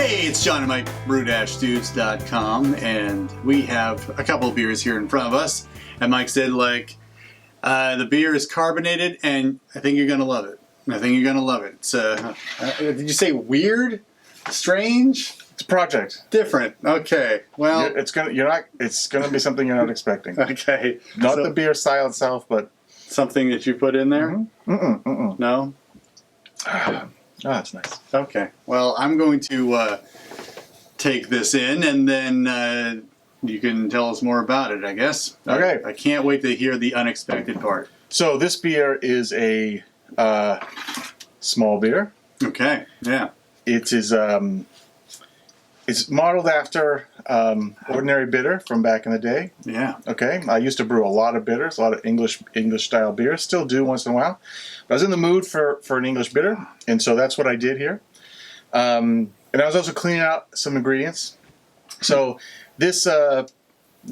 Hey, it's John and Mike, brew-dudes.com, and we have a couple of beers here in front of us. And Mike said, the beer is carbonated, and I think you're going to love it. It's, did you say weird? Strange? It's a project. Different. Okay. Well, It's gonna be something you're not expecting. Okay. Not the beer style itself, but something that you put in there? No? Oh, that's nice. Okay. Well, I'm going to take this in, and then you can tell us more about it, I guess. Okay. I can't wait to hear the unexpected part. So this beer is a small beer. Okay. Yeah. It is it's modeled after ordinary bitter from back in the day. Yeah. Okay. I used to brew a lot of bitters, a lot of English style beers. Still do once in a while. But I was in the mood for an English bitter, and so that's what I did here. And I was also cleaning out some ingredients. So this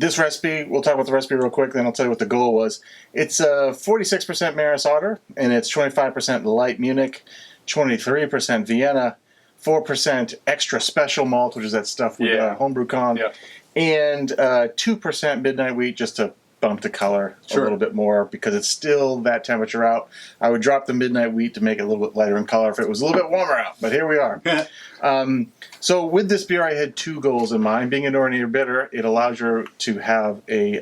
recipe, we'll talk about the recipe real quick, then I'll tell you what the goal was. It's 46% Maris Otter, and it's 25% light Munich, 23% Vienna, 4% extra special malt, which is that stuff with homebrew con, and 2% midnight wheat, just to bump the color a little bit more, because it's still that temperature out. I would drop the midnight wheat to make it a little bit lighter in color if it was a little bit warmer out, but here we are. So with this beer, I had two goals in mind. Being an ordinary bitter, it allows you to have a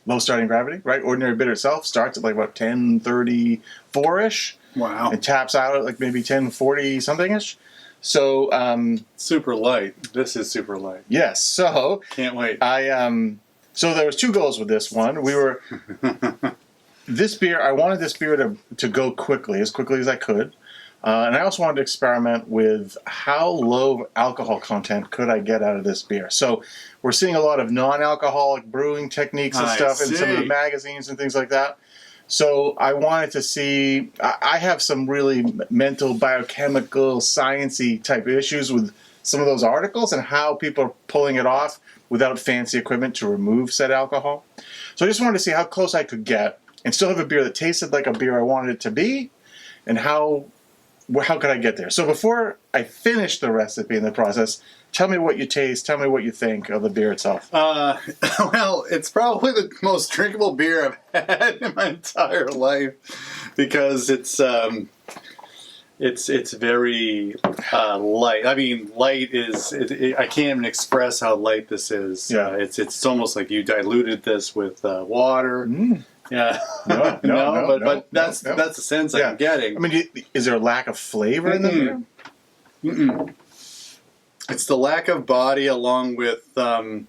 low starting gravity, right? Ordinary bitter itself starts at like about 1034-ish. Wow. It taps out at like maybe 1040 something-ish. So super light. This is super light. Yes. So can't wait. So there was two goals with this one. We were this beer. I wanted this beer to go quickly as I could, and I also wanted to experiment with how low alcohol content could I get out of this beer. So we're seeing a lot of non-alcoholic brewing techniques and stuff in some of the magazines and things like that. So I wanted to see, I have some really mental, biochemical, sciencey type issues with some of those articles and how people are pulling it off without fancy equipment to remove said alcohol. So I just wanted to see how close I could get and still have a beer that tasted like a beer I wanted it to be, and how could I get there. So before I finish the recipe and the process, tell me what you taste, tell me what you think of the beer itself. Well, it's probably the most drinkable beer I've had in my entire life, because it's very light. I mean, light is, I can't even express how light this is. Yeah. It's almost like you diluted this with water. Yeah. No, but that's the sense I'm getting. I mean, is there a lack of flavor in the beer? It's the lack of body, along with it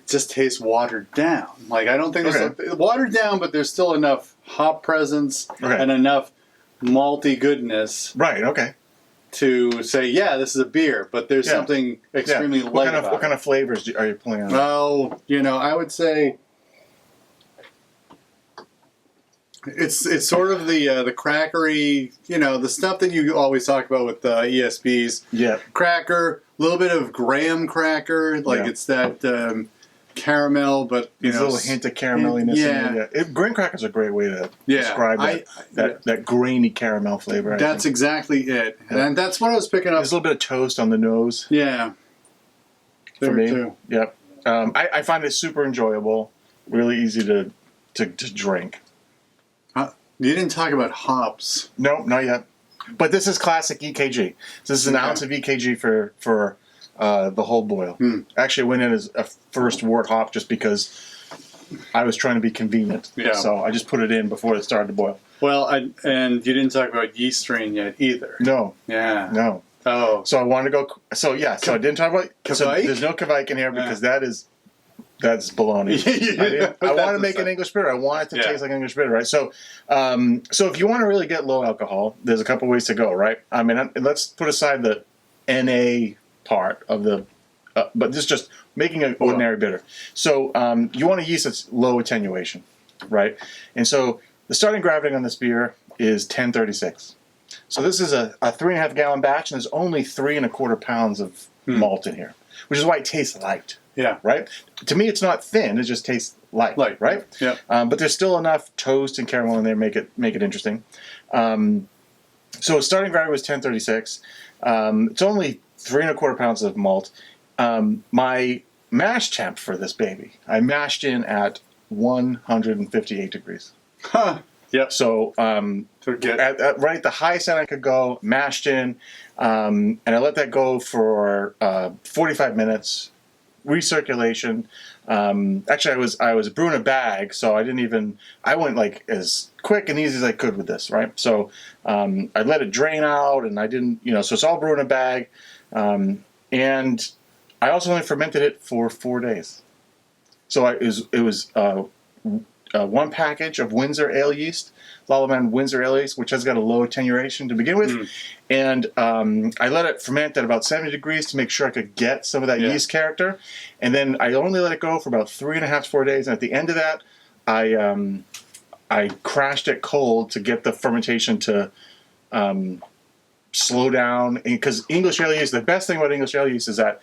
just tastes watered down. Like, I don't think there's watered down, but there's still enough hop presence and enough malty goodness. Right. Okay. To say, yeah, this is a beer, but there's something extremely light about it. What kind of flavors are you pulling on? Well, I would say it's sort of the crackery, the stuff that you always talk about with ESBs. Yeah. Cracker, a little bit of graham cracker, it's that caramel, but a little hint of caramelliness. Yeah. Graham crackers are a great way to describe that grainy caramel flavor. That's exactly it, and that's what I was picking up. There's a little bit of toast on the nose. Yeah. For me, too. Yep. I find it super enjoyable, really easy to drink. You didn't talk about hops. No, not yet. But this is classic EKG. So this is an ounce of EKG for the whole boil. Actually, I went in as a first wort hop just because I was trying to be convenient. Yeah. So I just put it in before it started to boil. Well, and you didn't talk about yeast strain yet either. No. Yeah. No. Oh. So I wanted to go. So I didn't talk about. So there's no Kvike in here because that's baloney. I want to make an English bitter. I want it to taste like English bitter, right? So, if you want to really get low alcohol, there's a couple ways to go, right? I mean, let's put aside the NA part of the, but this is just making an ordinary bitter. So, you want a yeast that's low attenuation, right? And so the starting gravity on this beer is 1036. So this is a 3.5 gallon batch, and there's only 3 1/4 pounds of malt in here, which is why it tastes light. Yeah. Right? To me, it's not thin. It just tastes light. Right? Yeah. But there's still enough toast and caramel in there to make it interesting. So starting gravity was 1036. It's only 3¼ pounds of malt. My mash temp for this baby, I mashed in at 158 degrees. Huh. Yep. So right at the highest end I could go, mashed in, and I let that go for 45 minutes, recirculation. Actually, I was brewing a bag, so I went like as quick and easy as I could with this, right? So I let it drain out, and I didn't, so it's all brewed in a bag, and I also only fermented it for 4 days. So it was 1 package of Windsor ale yeast, Lallemand Windsor ale yeast, which has got a low attenuation to begin with. And I let it ferment at about 70 degrees to make sure I could get some of that yeast character. And then I only let it go for about 3.5 to 4 days. And at the end of that, I crashed it cold to get the fermentation to slow down. Because English ale yeast, the best thing about English ale yeast is that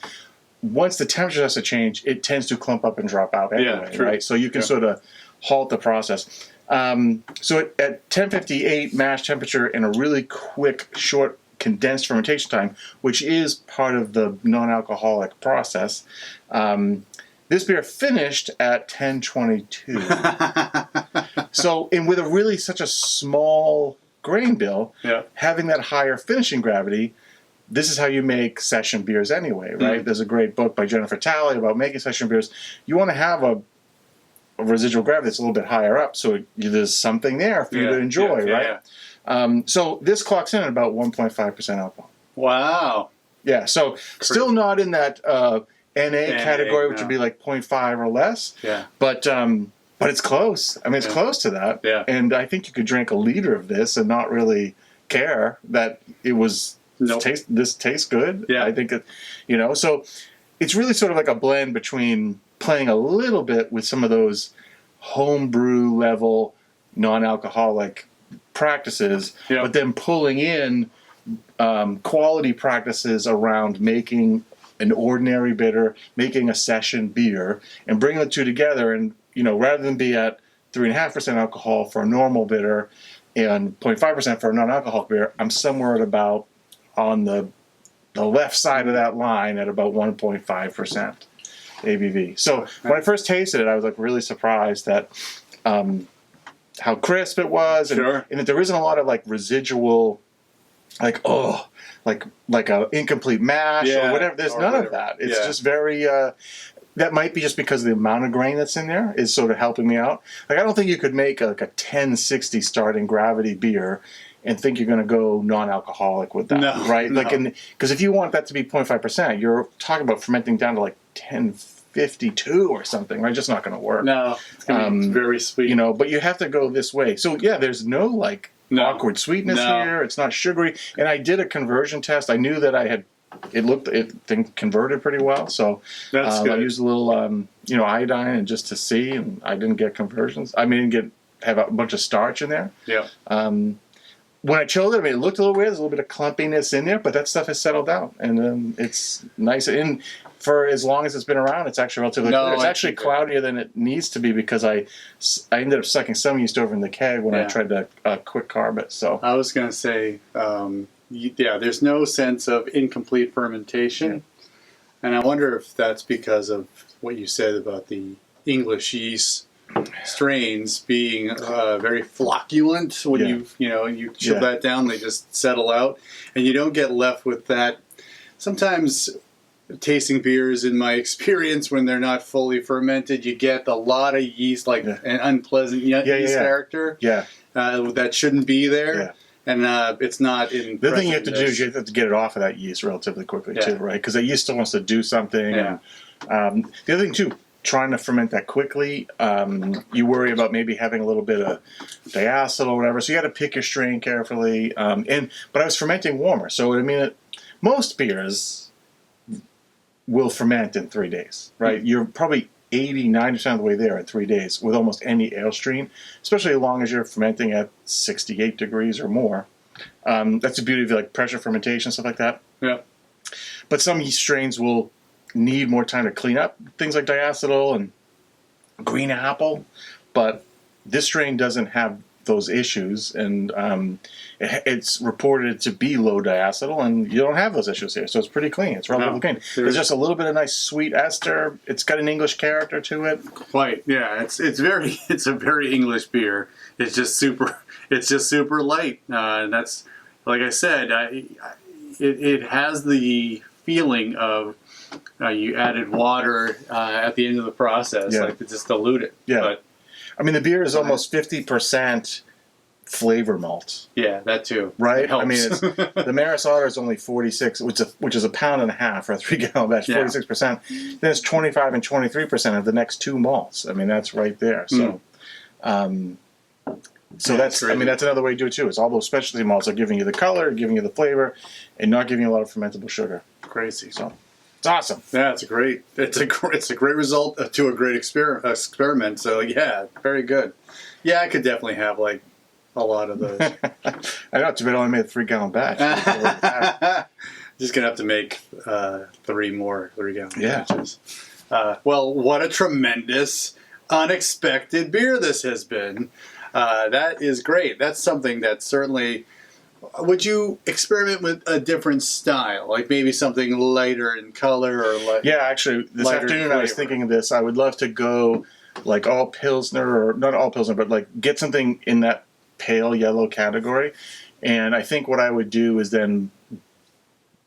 once the temperature has to change, it tends to clump up and drop out anyway, right? So you can sort of halt the process. So at 1058 mash temperature and a really quick, short, condensed fermentation time, which is part of the non-alcoholic process, this beer finished at 1022. So, and with such a small grain bill, having that higher finishing gravity, this is how you make session beers anyway, right? There's a great book by Jennifer Talley about making session beers. You want to have a residual gravity that's a little bit higher up, so there's something there for you to enjoy, right? So this clocks in at about 1.5% alcohol. Wow. Yeah, so still not in that NA category, which would be like 0.5 or less. Yeah. But it's close. I mean, it's close to that. Yeah. And I think you could drink a liter of this and not really care that it was... This tastes good. Yeah. I think it, so it's really sort of like a blend between playing a little bit with some of those homebrew level non-alcoholic practices, but then pulling in quality practices around making an ordinary bitter, making a session beer, and bringing the two together. And, rather than be at 3.5% alcohol for a normal bitter and 0.5% for a non-alcoholic beer, I'm somewhere at about on the left side of that line at about 1.5% ABV. So when I first tasted it, I was like really surprised that how crisp it was, and that there isn't a lot of like residual, like a incomplete mash or whatever. There's none of that. It's just very. That might be just because of the amount of grain that's in there is sort of helping me out. Like I don't think you could make like a 1060 starting gravity beer and think you're going to go non-alcoholic with that, right? No. Like, because if you want that to be 0.5%, you're talking about fermenting down to like 1052 or something, right? Just not going to work. No, it's going to be very sweet. But you have to go this way. So yeah, there's no awkward sweetness here. It's not sugary. And I did a conversion test. I knew that I had. It converted pretty well. So that's good. I used a little iodine and just to see, and I didn't get conversions. I mean, didn't have a bunch of starch in there. Yeah. When I chilled it, it looked a little weird. There's a little bit of clumpiness in there, but that stuff has settled out, and it's nice. And for as long as it's been around, it's actually relatively clear. It's actually cloudier than it needs to be because I ended up sucking some yeast over in the keg when I tried to quick carb it. So I was going to say, there's no sense of incomplete fermentation, and I wonder if that's because of what you said about the English yeast strains being very flocculent. When you chill that down, they just settle out, and you don't get left with that. Sometimes tasting beers, in my experience, when they're not fully fermented, you get a lot of yeast, an unpleasant yeast character that shouldn't be there. Yeah. And it's not in. The thing you have to do is you have to get it off of that yeast relatively quickly too, right? Because that yeast still wants to do something. Yeah. And, the other thing too, trying to ferment that quickly, you worry about maybe having a little bit of diacetyl or whatever. So you got to pick your strain carefully. But I was fermenting warmer, so most beers will ferment in 3 days, right? Mm-hmm. You're probably 80-90% of the way there in 3 days with almost any ale strain, especially as long as you're fermenting at 68 degrees or more. That's the beauty of pressure fermentation, stuff like that. Yeah. But some yeast strains will need more time to clean up, things like diacetyl and green apple. But this strain doesn't have those issues, and it's reported to be low diacetyl, and you don't have those issues here, so it's pretty clean. It's relatively clean. There's just a little bit of nice sweet ester. It's got an English character to it. Quite, yeah. It's a very English beer. It's just super light. And that's, like I said, it has the feeling of you added water at the end of the process, like to just dilute it. Yeah. But, I mean, the beer is almost 50% flavor malt. Yeah, that too. Right? I mean, the Maris Otter is only 46, which is a pound and a half for a 3-gallon batch, 46%. Then it's 25 and 23% of the next 2 malts. I mean, that's right there. So, so that's crazy. I mean, that's another way to do it too. Is all those specialty malts are giving you the color, giving you the flavor, and not giving you a lot of fermentable sugar. Crazy. So it's awesome. Yeah, it's a great result to a great experiment. So yeah, very good. Yeah, I could definitely have like a lot of those. I know, too bad I only made a 3-gallon batch. Just gonna have to make 3 more 3-gallon batches. Yeah. Well, what a tremendous, unexpected beer this has been. That is great. That's something that certainly. Would you experiment with a different style, like maybe something lighter in color or light? Yeah, actually, this afternoon I was thinking of this. I would love to go like all Pilsner, or not all Pilsner, but like get something in that pale yellow category. And I think what I would do is then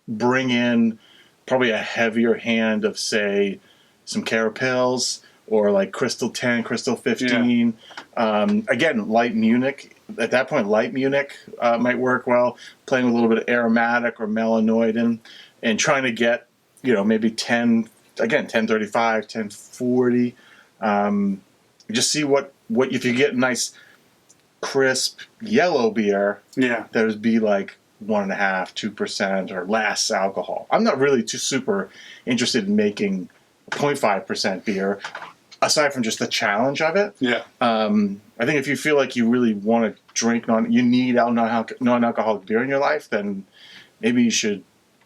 bring in probably a heavier hand of, say, some Carapils or like Crystal 10, Crystal 15. Yeah. Again, light Munich. At that point, light Munich might work well. Playing with a little bit of aromatic or melanoid and trying to get, maybe 1035, 1040. Just see what if you get nice, crisp yellow beer. Yeah, that would be like 1.5%, 2% or less alcohol. I'm not really too super interested in making 0.5% beer. Aside from just the challenge of it, I think if you feel like you really want to drink you need non-alcoholic beer in your life, then maybe you should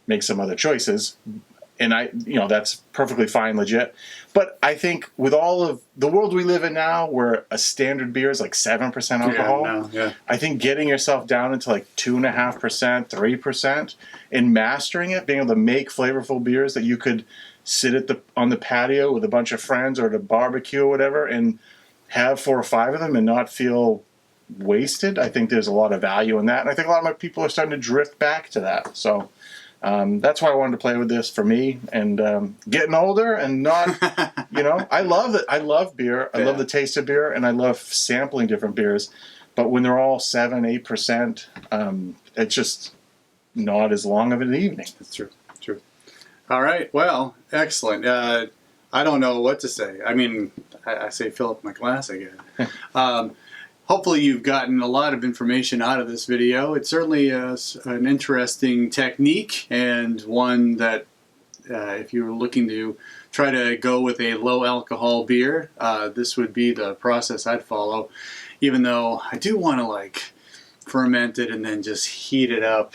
make some other choices. And that's perfectly fine, legit. But I think with all of the world we live in now, where a standard beer is like 7% alcohol, I think getting yourself down into like 2.5%, 3%, and mastering it, being able to make flavorful beers that you could sit on the patio with a bunch of friends or at a barbecue or whatever and have 4 or 5 of them and not feel wasted. I think there's a lot of value in that. And I think a lot of my people are starting to drift back to that. So that's why I wanted to play with this for me. And getting older and not, I love it. I love beer. I love the taste of beer, and I love sampling different beers. But when they're all 7, 8%, it's just not as long of an evening. That's true. All right. Well, excellent. I don't know what to say. I mean, I say fill up my glass again. Hopefully you've gotten a lot of information out of this video. It's certainly an interesting technique, and one that if you're looking to try to go with a low alcohol beer, this would be the process I'd follow, even though I do want to ferment it and then just heat it up.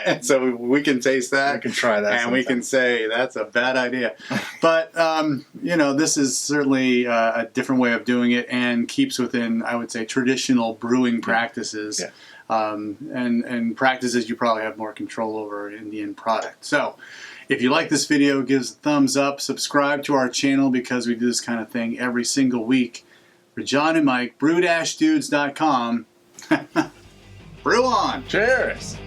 And so we can taste that. We can try that. And sometime. We can say that's a bad idea. But, this is certainly a different way of doing it and keeps within, I would say, traditional brewing practices. Yeah. And practices you probably have more control over in the end product. So if you like this video, give us a thumbs up. Subscribe to our channel because we do this kind of thing every single week. For John and Mike, brew-dudes.com. Brew on! Cheers!